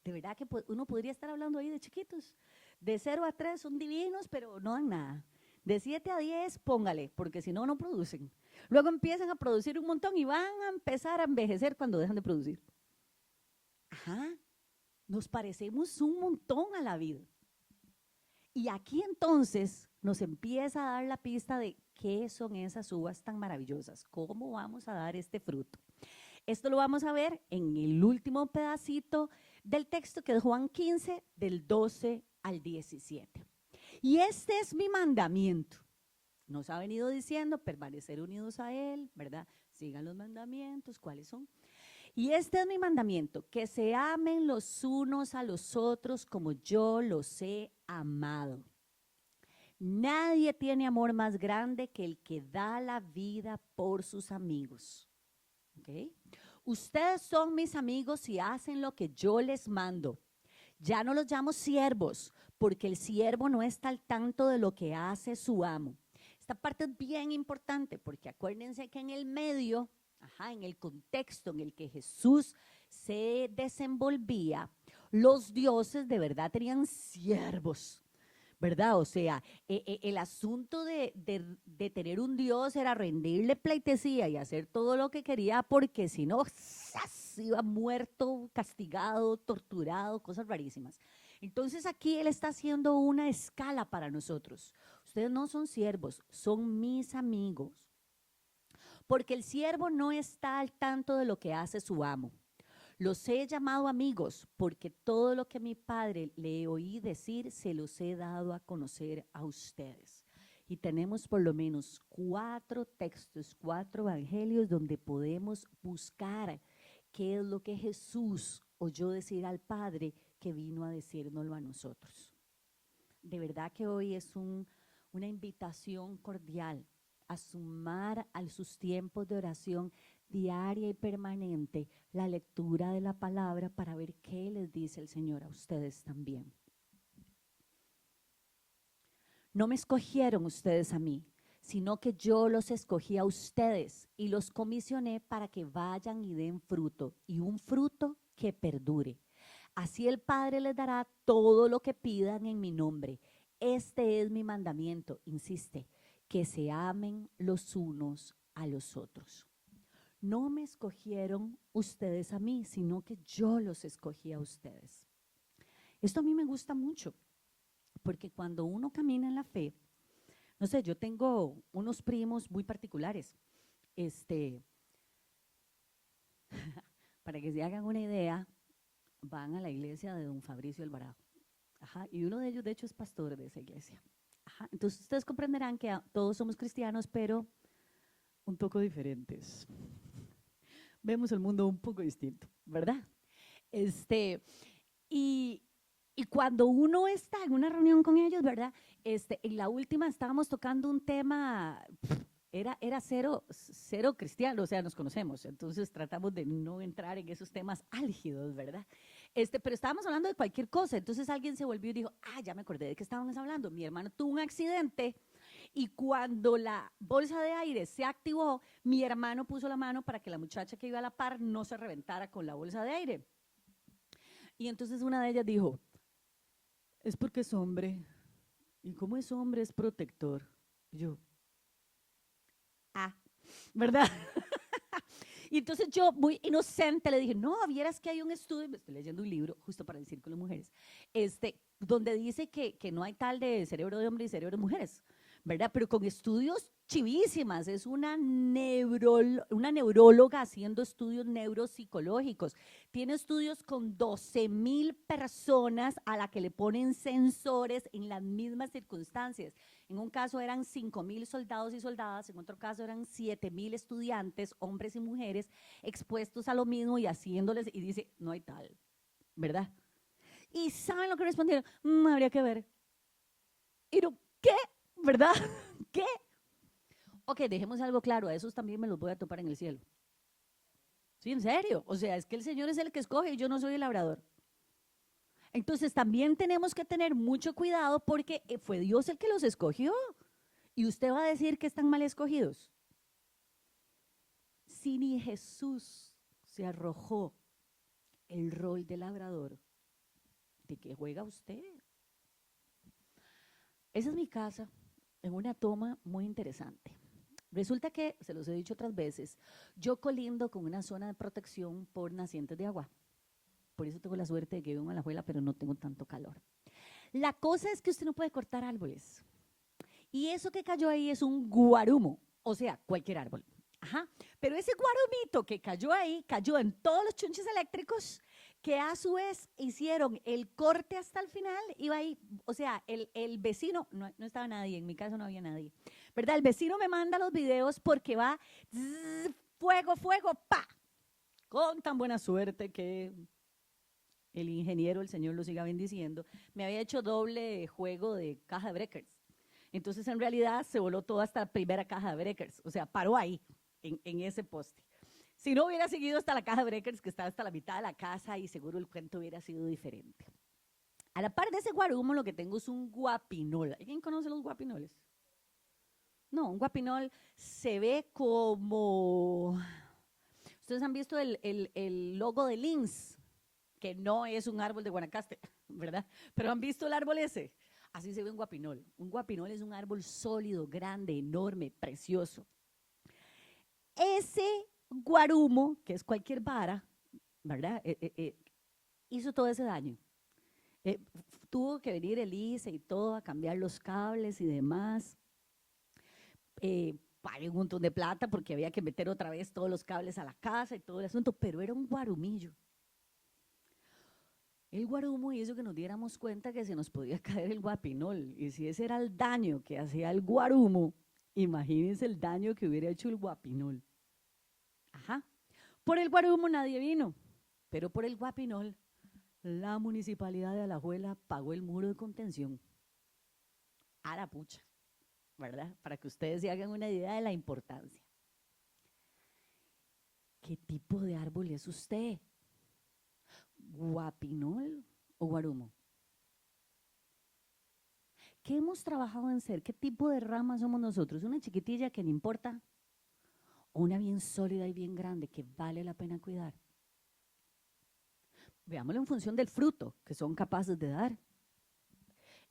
De verdad que uno podría estar hablando ahí de chiquitos. De 0 a 3 son divinos, pero no dan nada. De 7 a 10, póngale, porque si no, no producen. Luego empiezan a producir un montón y van a empezar a envejecer cuando dejan de producir. Ajá, nos parecemos un montón a la vida. Y aquí entonces nos empieza a dar la pista de qué son esas uvas tan maravillosas, cómo vamos a dar este fruto. Esto lo vamos a ver en el último pedacito del texto, que es Juan 15, del 12 al 17. Y este es mi mandamiento. Nos ha venido diciendo permanecer unidos a Él, ¿verdad? Sigan los mandamientos, ¿cuáles son? Y este es mi mandamiento, que se amen los unos a los otros como yo los he amado. Nadie tiene amor más grande que el que da la vida por sus amigos. ¿Okay? Ustedes son mis amigos y hacen lo que yo les mando. Ya no los llamo siervos, porque el siervo no está al tanto de lo que hace su amo. Esta parte es bien importante, porque acuérdense que en el medio, en el contexto en el que Jesús se desenvolvía, los dioses de verdad tenían siervos, ¿verdad? O sea, el asunto de tener un Dios era rendirle pleitesía y hacer todo lo que quería, porque si no, iba muerto, castigado, torturado, cosas rarísimas. Entonces aquí Él está haciendo una escala para nosotros. Ustedes no son siervos, son mis amigos. Porque el siervo no está al tanto de lo que hace su amo. Los he llamado amigos porque todo lo que mi padre le oí decir se los he dado a conocer a ustedes. Y tenemos por lo menos 4 textos, 4 evangelios donde podemos buscar qué es lo que Jesús oyó decir al Padre que vino a decírnoslo a nosotros. De verdad que hoy es una invitación cordial a sumar a sus tiempos de oración diaria y permanente la lectura de la palabra para ver qué les dice el Señor a ustedes también. No me escogieron ustedes a mí, sino que yo los escogí a ustedes y los comisioné para que vayan y den fruto, y un fruto que perdure. Así el Padre les dará todo lo que pidan en mi nombre. Este es mi mandamiento, insiste, que se amen los unos a los otros. No me escogieron ustedes a mí, sino que yo los escogí a ustedes. Esto a mí me gusta mucho, porque cuando uno camina en la fe, no sé, yo tengo unos primos muy particulares, para que se hagan una idea, van a la iglesia de don Fabricio Alvarado. Y uno de ellos, de hecho, es pastor de esa iglesia. Entonces, ustedes comprenderán que todos somos cristianos, pero un poco diferentes. Vemos el mundo un poco distinto, ¿verdad? Y cuando uno está en una reunión con ellos, ¿verdad? En la última estábamos tocando un tema, era cero cristiano, o sea, nos conocemos, entonces tratamos de no entrar en esos temas álgidos, ¿verdad? Pero estábamos hablando de cualquier cosa, entonces alguien se volvió y dijo, ya me acordé de qué estábamos hablando, mi hermano tuvo un accidente y cuando la bolsa de aire se activó, mi hermano puso la mano para que la muchacha que iba a la par no se reventara con la bolsa de aire. Y entonces una de ellas dijo, es porque es hombre, y como es hombre es protector. Y yo, ¿verdad? Y entonces yo, muy inocente, le dije, no, vieras que hay un estudio, estoy leyendo un libro justo para el Círculo de Mujeres, donde dice que no hay tal de cerebro de hombre y cerebro de mujeres, ¿verdad? Pero con estudios chivísimas, es una neuróloga haciendo estudios neuropsicológicos. Tiene estudios con 12,000 personas a la que le ponen sensores en las mismas circunstancias. En un caso eran 5,000 soldados y soldadas, en otro caso eran 7,000 estudiantes, hombres y mujeres, expuestos a lo mismo y haciéndoles, y dice, no hay tal, ¿verdad? ¿Y saben lo que respondieron? Habría que ver. ¿Y no, qué? ¿Verdad? ¿Qué? Ok, dejemos algo claro, a esos también me los voy a topar en el cielo. Sí, en serio. O sea, es que el Señor es el que escoge y yo no soy el labrador. Entonces también tenemos que tener mucho cuidado porque fue Dios el que los escogió. Y usted va a decir que están mal escogidos. Si ni Jesús se arrojó el rol de labrador, ¿de qué juega usted? Esa es mi casa, en una toma muy interesante. Resulta que, se los he dicho otras veces, yo colindo con una zona de protección por nacientes de agua. Por eso tengo la suerte de que vivo en Alajuela, pero no tengo tanto calor. La cosa es que usted no puede cortar árboles. Y eso que cayó ahí es un guarumo, o sea, cualquier árbol. Ajá. Pero ese guarumito que cayó ahí, cayó en todos los chunches eléctricos que a su vez hicieron el corte hasta el final, iba ahí, o sea, el vecino, no estaba nadie, en mi caso no había nadie, ¿verdad? El vecino me manda los videos porque va, zzz, fuego, fuego, pa, con tan buena suerte que el ingeniero, el Señor lo siga bendiciendo, me había hecho doble juego de caja de breakers. Entonces, en realidad, se voló toda hasta la primera caja de breakers, o sea, paró ahí, en ese poste. Si no hubiera seguido hasta la caja de breakers, que está hasta la mitad de la casa, y seguro el cuento hubiera sido diferente. A la par de ese guarumo, lo que tengo es un guapinol. ¿Alguien conoce los guapinoles? No, un guapinol se ve como... Ustedes han visto el logo de Links, que no es un árbol de Guanacaste, ¿verdad? Pero han visto el árbol ese. Así se ve un guapinol. Un guapinol es un árbol sólido, grande, enorme, precioso. Ese guarumo, que es cualquier vara, ¿verdad? Hizo todo ese daño. Tuvo que venir el ICE y todo a cambiar los cables y demás. Pagué un montón de plata porque había que meter otra vez todos los cables a la casa y todo el asunto, pero era un guarumillo. El guarumo hizo que nos diéramos cuenta que se nos podía caer el guapinol. Y si ese era el daño que hacía el guarumo, imagínense el daño que hubiera hecho el guapinol. Ajá. Por el guarumo nadie vino, pero por el guapinol, la municipalidad de Alajuela pagó el muro de contención. A la pucha, ¿verdad? Para que ustedes se hagan una idea de la importancia. ¿Qué tipo de árbol es usted? ¿Guapinol o guarumo? ¿Qué hemos trabajado en ser? ¿Qué tipo de rama somos nosotros? ¿Una chiquitilla que no importa? ¿O una bien sólida y bien grande que vale la pena cuidar? Veámoslo en función del fruto que son capaces de dar.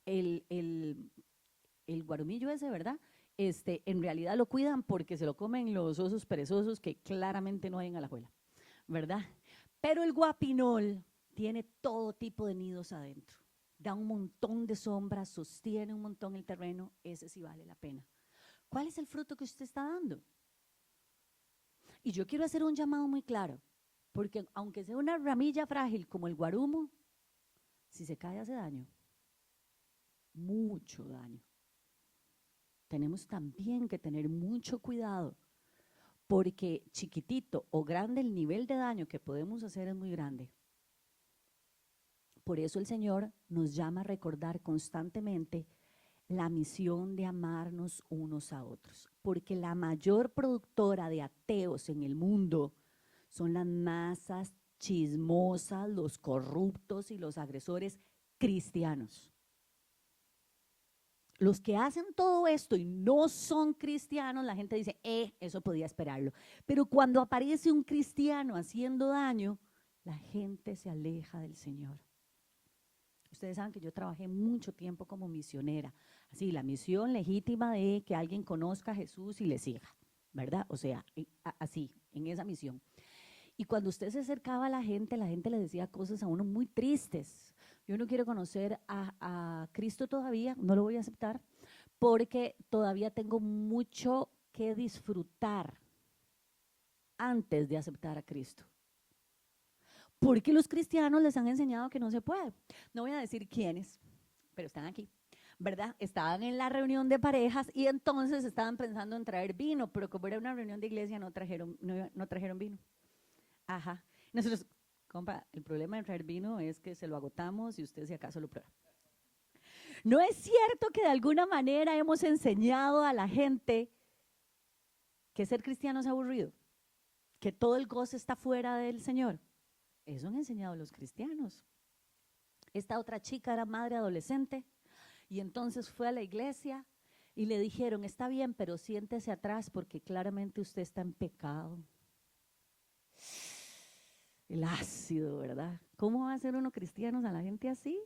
El guarumillo ese, ¿verdad? En realidad lo cuidan porque se lo comen los osos perezosos que claramente no hay en Alajuela, ¿verdad? Pero el guapinol tiene todo tipo de nidos adentro. Da un montón de sombra, sostiene un montón el terreno, ese sí vale la pena. ¿Cuál es el fruto que usted está dando? Y yo quiero hacer un llamado muy claro, porque aunque sea una ramilla frágil como el guarumo, si se cae hace daño, mucho daño. Tenemos también que tener mucho cuidado, porque chiquitito o grande el nivel de daño que podemos hacer es muy grande. Por eso el Señor nos llama a recordar constantemente la misión de amarnos unos a otros, porque la mayor productora de ateos en el mundo son las masas chismosas, los corruptos y los agresores cristianos. Los que hacen todo esto y no son cristianos, la gente dice, eso podía esperarlo. Pero cuando aparece un cristiano haciendo daño, la gente se aleja del Señor. Ustedes saben que yo trabajé mucho tiempo como misionera. Así, la misión legítima de que alguien conozca a Jesús y le siga, ¿verdad? O sea, así, en esa misión. Y cuando usted se acercaba a la gente le decía cosas a uno muy tristes. Yo no quiero conocer a Cristo todavía, no lo voy a aceptar, porque todavía tengo mucho que disfrutar antes de aceptar a Cristo. Porque los cristianos les han enseñado que no se puede. No voy a decir quiénes, pero están aquí, ¿verdad? Estaban en la reunión de parejas y entonces estaban pensando en traer vino, pero como era una reunión de iglesia no trajeron vino. Ajá. Nosotros, compa, el problema de traer vino es que se lo agotamos y usted si acaso lo prueba. ¿No es cierto que de alguna manera hemos enseñado a la gente que ser cristiano es aburrido? Que todo el gozo está fuera del Señor. Eso han enseñado los cristianos. Esta otra chica era madre adolescente y entonces fue a la iglesia y le dijeron, está bien, pero siéntese atrás porque claramente usted está en pecado. El ácido, ¿verdad? ¿Cómo va a ser uno cristiano a la gente así?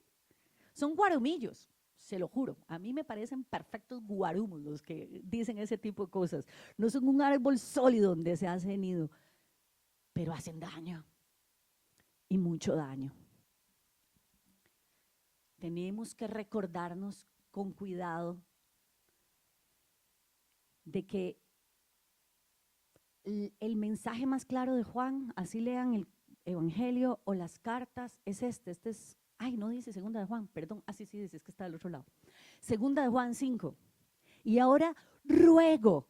Son guarumillos, se lo juro. A mí me parecen perfectos guarumos los que dicen ese tipo de cosas. No son un árbol sólido donde se hace nido, pero hacen daño y mucho daño. Tenemos que recordarnos con cuidado de que el mensaje más claro de Juan, así lean el Evangelio o las cartas, es este es, ay, no dice segunda de Juan, perdón, sí dice, es que está del otro lado. Segunda de Juan 5. Y ahora ruego,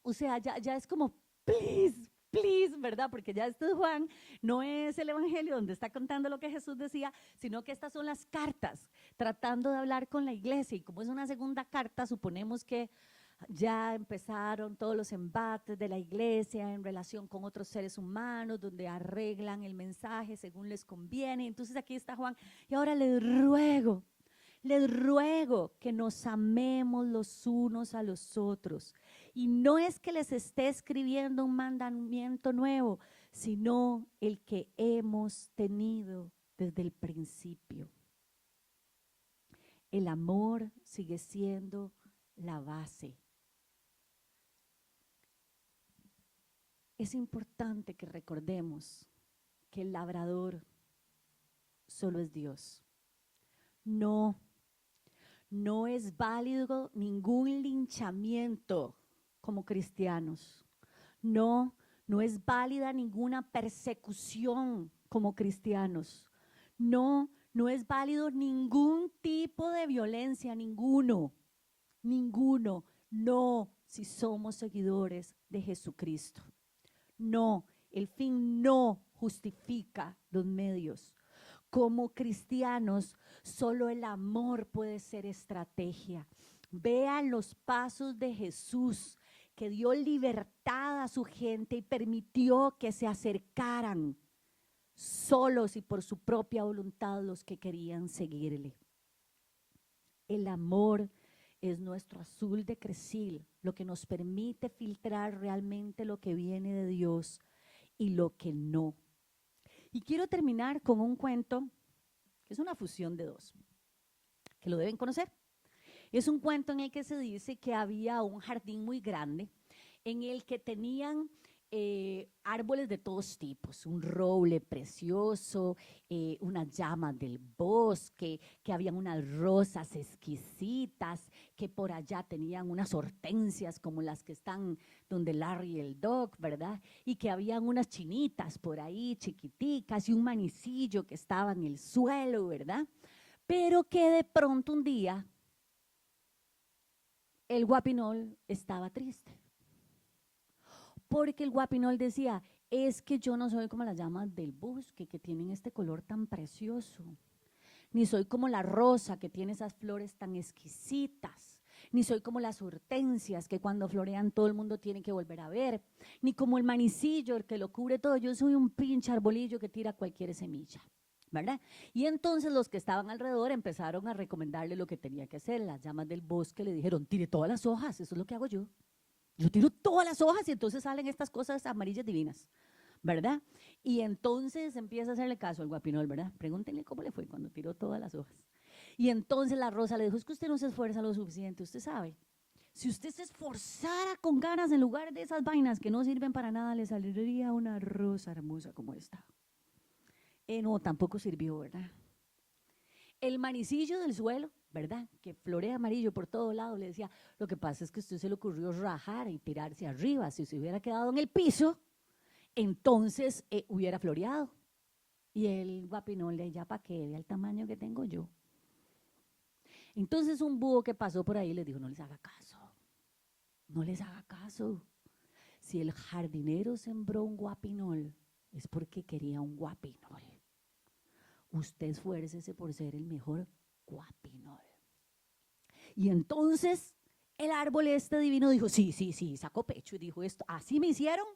o sea, ya es como, please, ¿verdad? Porque ya este Juan no es el Evangelio donde está contando lo que Jesús decía, sino que estas son las cartas, tratando de hablar con la iglesia. Y como es una segunda carta, suponemos que ya empezaron todos los embates de la iglesia en relación con otros seres humanos, donde arreglan el mensaje según les conviene. Entonces aquí está Juan, y ahora les ruego que nos amemos los unos a los otros. Y no es que les esté escribiendo un mandamiento nuevo, sino el que hemos tenido desde el principio. El amor sigue siendo la base. Es importante que recordemos que el labrador solo es Dios. No es válido ningún linchamiento como cristianos. No es válida ninguna persecución como cristianos. No es válido ningún tipo de violencia, ninguno. No, si somos seguidores de Jesucristo. No, el fin no justifica los medios. Como cristianos, solo el amor puede ser estrategia. Vean los pasos de Jesús, que dio libertad a su gente y permitió que se acercaran solos y por su propia voluntad los que querían seguirle. El amor es nuestro azul de cresil, lo que nos permite filtrar realmente lo que viene de Dios y lo que no. Y quiero terminar con un cuento que es una fusión de dos, que lo deben conocer. Es un cuento en el que se dice que había un jardín muy grande en el que tenían árboles de todos tipos, un roble precioso, unas llamas del bosque, que habían unas rosas exquisitas, que por allá tenían unas hortensias como las que están donde Larry y el Doc, ¿verdad? Y que habían unas chinitas por ahí chiquiticas y un manicillo que estaba en el suelo, ¿verdad? Pero que de pronto un día el guapinol estaba triste. Porque el guapinol decía, es que yo no soy como las llamas del bosque que tienen este color tan precioso, ni soy como la rosa que tiene esas flores tan exquisitas, ni soy como las hortensias que cuando florean todo el mundo tiene que volver a ver, ni como el manicillo el que lo cubre todo. Yo soy un pinche arbolillo que tira cualquier semilla, ¿verdad? Y entonces los que estaban alrededor empezaron a recomendarle lo que tenía que hacer. Las llamas del bosque le dijeron, tire todas las hojas, eso es lo que hago yo. Yo tiro todas las hojas y entonces salen estas cosas amarillas divinas, ¿verdad? Y entonces empieza a hacerle caso al guapinol, ¿verdad? Pregúntenle cómo le fue cuando tiró todas las hojas. Y entonces la rosa le dijo, es que usted no se esfuerza lo suficiente, usted sabe. Si usted se esforzara con ganas en lugar de esas vainas que no sirven para nada, le saldría una rosa hermosa como esta. No, tampoco sirvió, ¿verdad? El manicillo del suelo, ¿verdad? Que florea amarillo por todo lado, le decía, lo que pasa es que a usted se le ocurrió rajar y tirarse arriba. Si se hubiera quedado en el piso, entonces hubiera floreado. Y el guapinol de allá, ¿para qué? Vea el tamaño que tengo yo. Entonces un búho que pasó por ahí les dijo, no les haga caso, no les haga caso. Si el jardinero sembró un guapinol, es porque quería un guapinol. Usted esfuércese por ser el mejor guapinol. Y entonces el árbol este divino dijo, sí, sacó pecho y dijo esto, así me hicieron,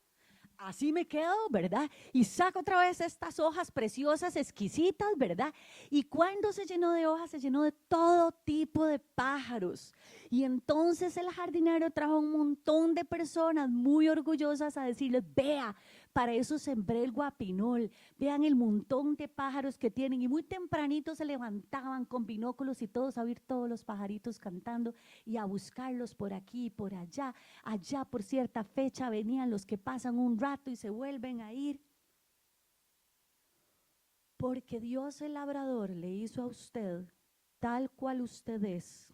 así me quedo, ¿verdad? Y saco otra vez estas hojas preciosas, exquisitas, ¿verdad? Y cuando se llenó de hojas, se llenó de todo tipo de pájaros. Y entonces el jardinero trajo un montón de personas muy orgullosas a decirles, vea, para eso sembré el guapinol, vean el montón de pájaros que tienen. Y muy tempranito se levantaban con binóculos y todos a oír todos los pajaritos cantando y a buscarlos por aquí y por allá. Allá por cierta fecha venían los que pasan un rato y se vuelven a ir. Porque Dios el labrador le hizo a usted tal cual usted es,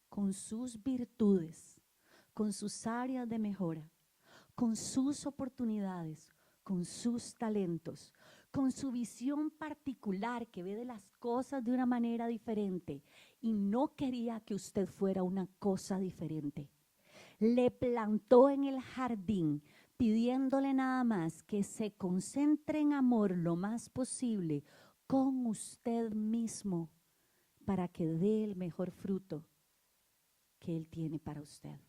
con sus virtudes, con sus áreas de mejora, con sus oportunidades, con sus talentos, con su visión particular que ve de las cosas de una manera diferente y no quería que usted fuera una cosa diferente. Le plantó en el jardín pidiéndole nada más que se concentre en amor lo más posible con usted mismo para que dé el mejor fruto que Él tiene para usted.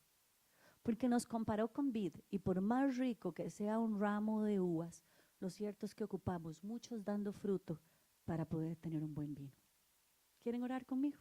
Porque nos comparó con vid y por más rico que sea un ramo de uvas, lo cierto es que ocupamos muchos dando fruto para poder tener un buen vino. ¿Quieren orar conmigo?